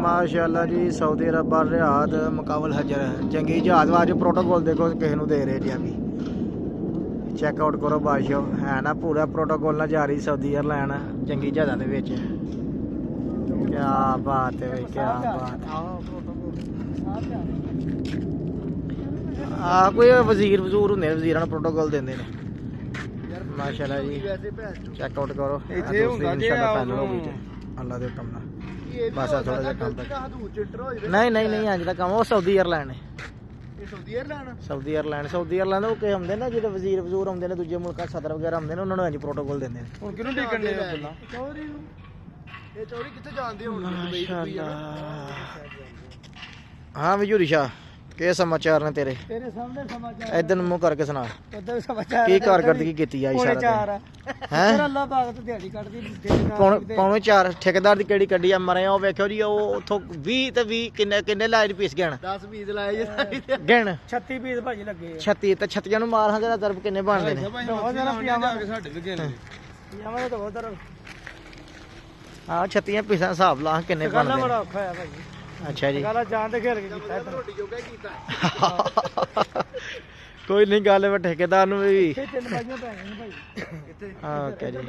माशाल्लाह जी सऊदी अरब रियाद मुकाबल हजर चंगी जहाज आज प्रोटोकॉल देखो किसी को दे रहे जी अभी चेकआउट करो बादशाह है ना पूरा प्रोटोकॉल ना जारी सऊदी एयरलाइन चंगी जहाज़ों के विच क्या बात है भाई क्या बात कोई वजीर वजूर होंगे वजीर प्रोटोकॉल देंगे ने माशाल्लाह जी चेकआउट करो फाइनल हो गई अल्लाह के हुक्म बस थोड़ा जा काम नहीं नहीं नहीं अज तक वो सऊदी एयरलाइन है सऊदी एयरलाइन वो कई आते ना जो वजीर वजूर आते हैं दूजे मुल्क सदर वगैरह आते हैं उन्होंने अज प्रोटोकॉल देंगे हाँ वजूरी शाह के समाचार ने तेरे इधर मुंह करके सुना की कारकर्दगी की पौने 4 ठेकेदार की केड़ी कड्डी आ मरे ओ वेखो जी उथों 20 ते 20 किन्ने किन्ने लाए पीस गण 10 पीस लाए गण 36 पीस भाजी लगे 36 ते 36 नु मार हां तेरा तरफ किन्ने बनदे ने हां 36 पीसां हिसाब ला किन्ने बनदे बड़ा औखा है भाई अच्छा जी जान दे खेल के कोई नहीं गल ठेकेदार भी ओके जी